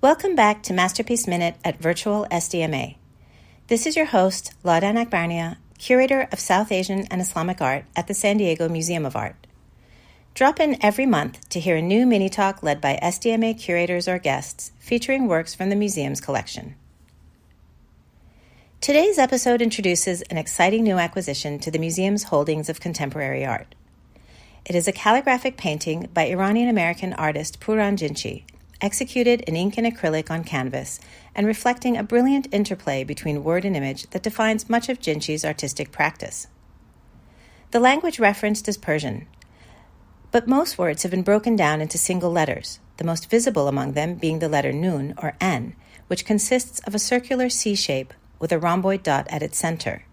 Welcome back to Masterpiece Minute at Virtual SDMA. This is your host, Laudan Akbarnia, curator of South Asian and Islamic art at the San Diego Museum of Art. Drop in every month to hear a new mini-talk led by SDMA curators or guests featuring works from the museum's collection. Today's episode introduces an exciting new acquisition to the museum's holdings of contemporary art. It is a calligraphic painting by Iranian-American artist Pouran Jinchi, executed in ink and acrylic on canvas, and reflecting a brilliant interplay between word and image that defines much of Jinchi's artistic practice. The language referenced is Persian, but most words have been broken down into single letters, the most visible among them being the letter nun, or N, which consists of a circular C shape with a rhomboid dot at its center.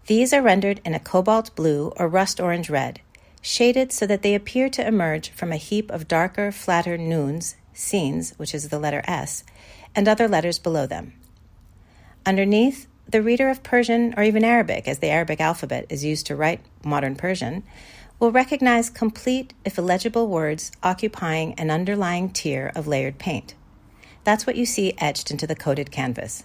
These are rendered in a cobalt blue or rust orange red, shaded so that they appear to emerge from a heap of darker, flatter nuns, scenes, which is the letter S, and other letters below them. Underneath, the reader of Persian or even Arabic, as the Arabic alphabet is used to write modern Persian, will recognize complete, if illegible, words occupying an underlying tier of layered paint. That's what you see etched into the coated canvas.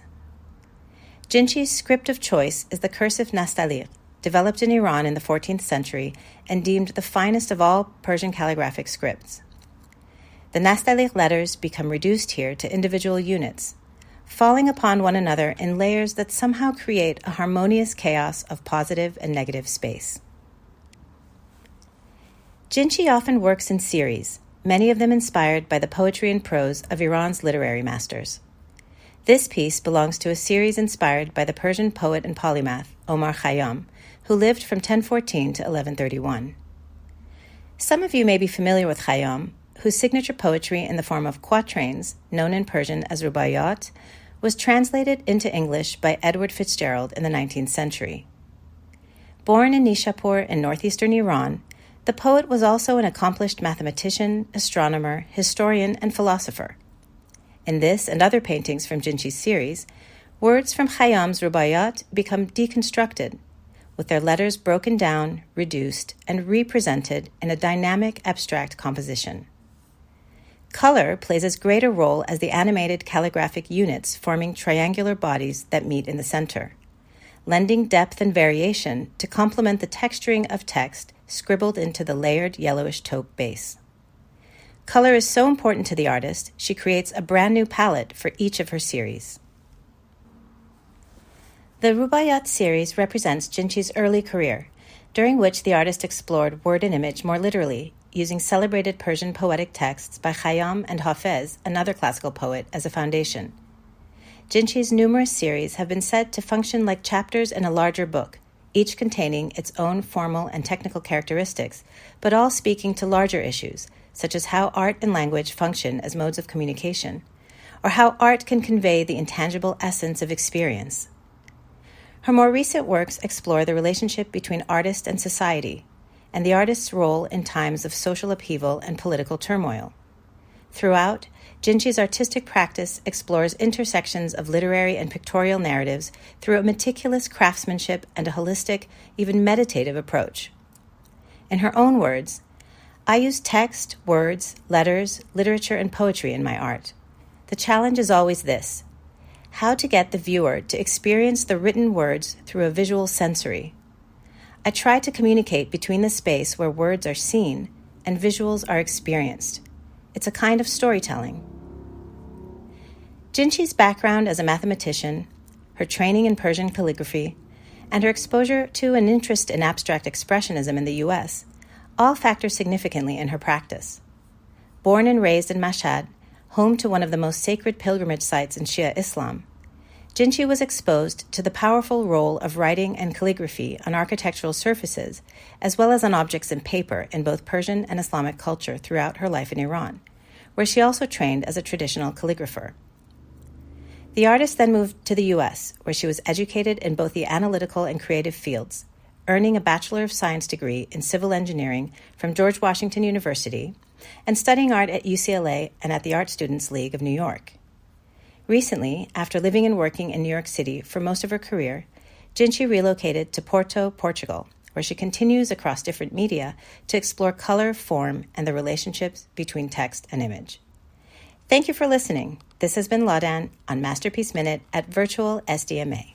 Jinchi's script of choice is the cursive nastaliq, developed in Iran in the 14th century and deemed the finest of all Persian calligraphic scripts. The nastaliq letters become reduced here to individual units, falling upon one another in layers that somehow create a harmonious chaos of positive and negative space. Jinchi often works in series, many of them inspired by the poetry and prose of Iran's literary masters. This piece belongs to a series inspired by the Persian poet and polymath Omar Khayyam, who lived from 1014 to 1131. Some of you may be familiar with Khayyam, whose signature poetry in the form of quatrains, known in Persian as Rubaiyat, was translated into English by Edward Fitzgerald in the 19th century. Born in Nishapur in northeastern Iran, the poet was also an accomplished mathematician, astronomer, historian, and philosopher. In this and other paintings from Jinchi's series, words from Khayyam's Rubaiyat become deconstructed, with their letters broken down, reduced, and represented in a dynamic abstract composition. Color plays as great a role as the animated calligraphic units forming triangular bodies that meet in the center, lending depth and variation to complement the texturing of text scribbled into the layered yellowish taupe base. Color is so important to the artist, she creates a brand new palette for each of her series. The Rubaiyat series represents Jinchi's early career, during which the artist explored word and image more literally, using celebrated Persian poetic texts by Khayyam and Hafez, another classical poet, as a foundation. Jinchi's numerous series have been said to function like chapters in a larger book, each containing its own formal and technical characteristics, but all speaking to larger issues, such as how art and language function as modes of communication, or how art can convey the intangible essence of experience. Her more recent works explore the relationship between artist and society, and the artist's role in times of social upheaval and political turmoil. Throughout, Jinchi's artistic practice explores intersections of literary and pictorial narratives through a meticulous craftsmanship and a holistic, even meditative approach. In her own words, "I use text, words, letters, literature, and poetry in my art. The challenge is always this: how to get the viewer to experience the written words through a visual sensory. I try to communicate between the space where words are seen and visuals are experienced. It's a kind of storytelling." Jinchi's background as a mathematician, her training in Persian calligraphy, and her exposure to an interest in abstract expressionism in the U.S. all factor significantly in her practice. Born and raised in Mashhad, home to one of the most sacred pilgrimage sites in Shia Islam, Jinchi was exposed to the powerful role of writing and calligraphy on architectural surfaces, as well as on objects and paper in both Persian and Islamic culture throughout her life in Iran, where she also trained as a traditional calligrapher. The artist then moved to the U.S., where she was educated in both the analytical and creative fields, earning a Bachelor of Science degree in civil engineering from George Washington University and studying art at UCLA and at the Art Students League of New York. Recently, after living and working in New York City for most of her career, Jinchi relocated to Porto, Portugal, where she continues across different media to explore color, form, and the relationships between text and image. Thank you for listening. This has been Laudan on Masterpiece Minute at Virtual SDMA.